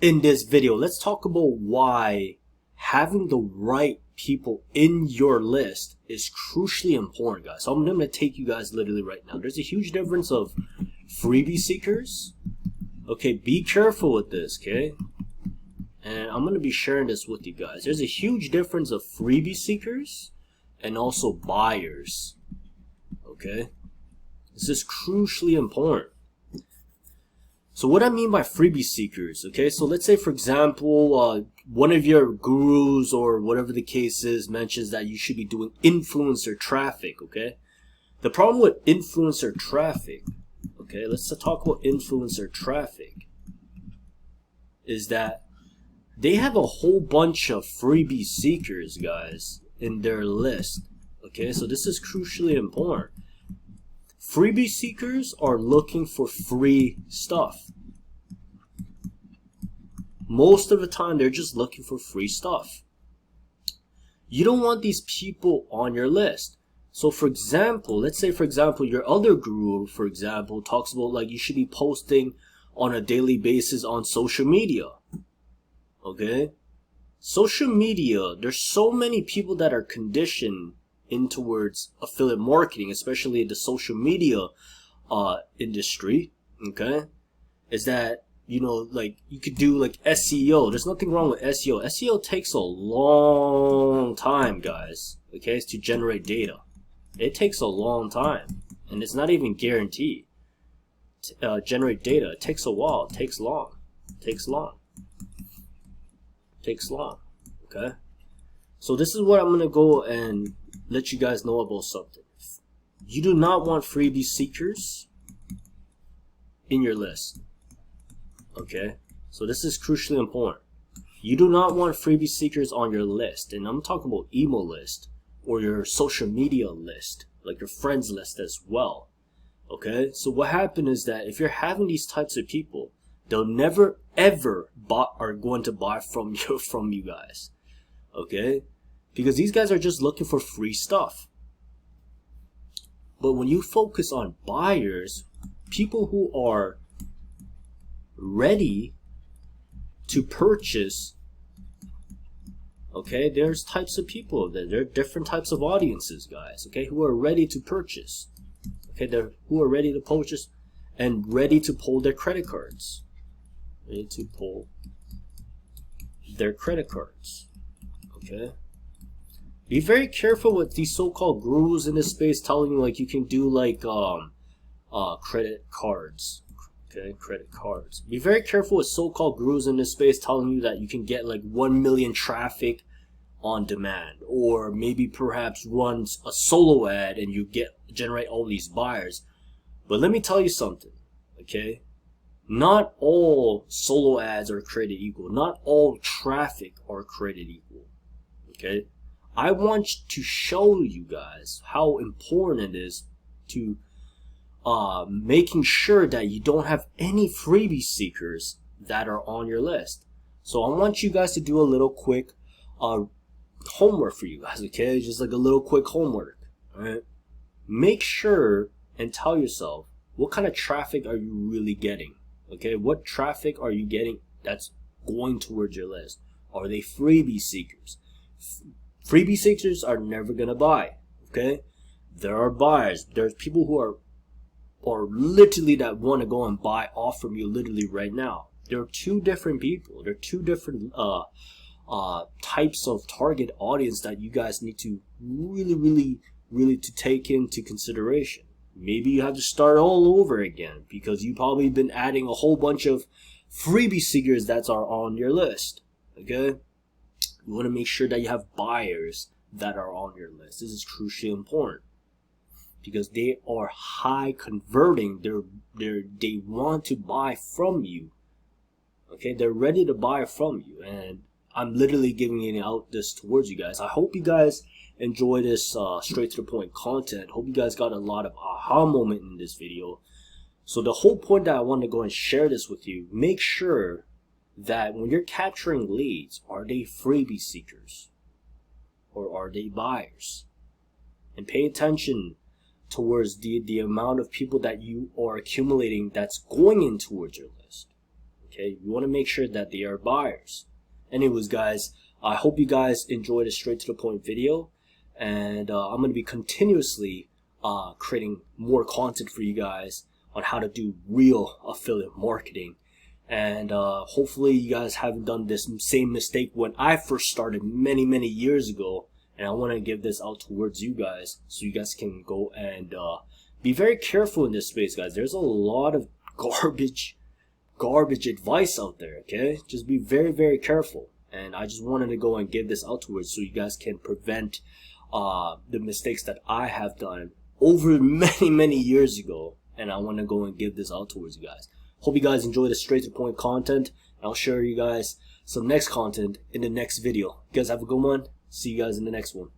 In this video, let's talk about why having the right people in your list is crucially important, guys. So I'm going to take you guys literally right now. There's a huge difference of freebie seekers. Okay, be careful with this, okay? And I'm going to be sharing this with you guys. There's a huge difference of freebie seekers and also buyers. Okay? This is crucially important. So what I mean by freebie seekers, okay? So let's say, for example, one of your gurus or whatever the case is mentions that you should be doing influencer traffic, okay? The problem with influencer traffic, okay, let's talk about influencer traffic, is that they have a whole bunch of freebie seekers, guys, in their list, okay? So this is crucially important. Freebie seekers are looking for free stuff. Most of the time, they're just looking for free stuff. You don't want these people on your list. So for example, let's say for example, your other guru, for example, talks about like you should be posting on a daily basis on social media. Okay? Social media, there's so many people that are conditioned in towards affiliate marketing, especially the social media industry, okay, is that, you know, like you could do like SEO. There's nothing wrong with SEO. SEO takes a long time, guys, okay, to generate data. It takes a long time, and it's not even guaranteed. Generate data, it takes a while, it takes long, okay? So this is what I'm gonna go and let you guys know about something. You do not want freebie seekers in your list. Okay? So this is crucially important. You do not want freebie seekers on your list. And I'm talking about email list or your social media list, like your friends list as well. Okay? So what happened is that if you're having these types of people, they'll never ever are going to buy from you guys. Okay? Because these guys are just looking for free stuff. But when you focus on buyers, people who are ready to purchase, okay, there's types of people there. There are different types of audiences, guys, okay, who are ready to purchase. Okay, who are ready to purchase and ready to pull their credit cards. Ready to pull their credit cards. Okay? Be very careful with these so-called gurus in this space telling you like you can do like credit cards. Okay, credit cards. Be very careful with so-called gurus in this space telling you that you can get like 1 million traffic on demand, or maybe perhaps run a solo ad and you generate all these buyers. But let me tell you something, okay? Not all solo ads are created equal. Not all traffic are created equal. Okay? I want to show you guys how important it is to making sure that you don't have any freebie seekers that are on your list. So I want you guys to do a little quick homework for you guys, okay? Just like a little quick homework, alright? Make sure and tell yourself, what kind of traffic are you really getting? Okay, what traffic are you getting that's going towards your list? Are they freebie seekers? Freebie seekers are never gonna buy. Okay, there are buyers. There's people who are literally that want to go and buy off from you literally right now. There are two different people. There are two different types of target audience that you guys need to really to take into consideration. Maybe you have to start all over again because you've probably been adding a whole bunch of freebie seekers that are on your list. Okay? You want to make sure that you have buyers that are on your list. This is crucially important because they are high converting. They want to buy from you. Okay? They're ready to buy from you, and I'm literally giving out this towards you guys. I hope you guys enjoy this straight to the point content. Hope you guys got a lot of aha moment in this video. So the whole point that I want to go and share this with you, make sure that when you're capturing leads, are they freebie seekers or are they buyers? And pay attention towards the amount of people that you are accumulating that's going in towards your list. Okay, you want to make sure that they are buyers. Anyways, guys, I hope you guys enjoyed a straight to the point video, and I'm going to be continuously creating more content for you guys on how to do real affiliate marketing. And hopefully you guys haven't done this same mistake when I first started many years ago. And I want to give this out towards you guys so you guys can go and be very careful in this space, guys. There's a lot of garbage advice out there, okay? Just be very careful. And I just wanted to go and give this out towards so you guys can prevent the mistakes that I have done over many years ago. And I want to go and give this out towards you guys. Hope you guys enjoy the straight to point content. I'll share you guys some next content in the next video. You guys have a good one. See you guys in the next one.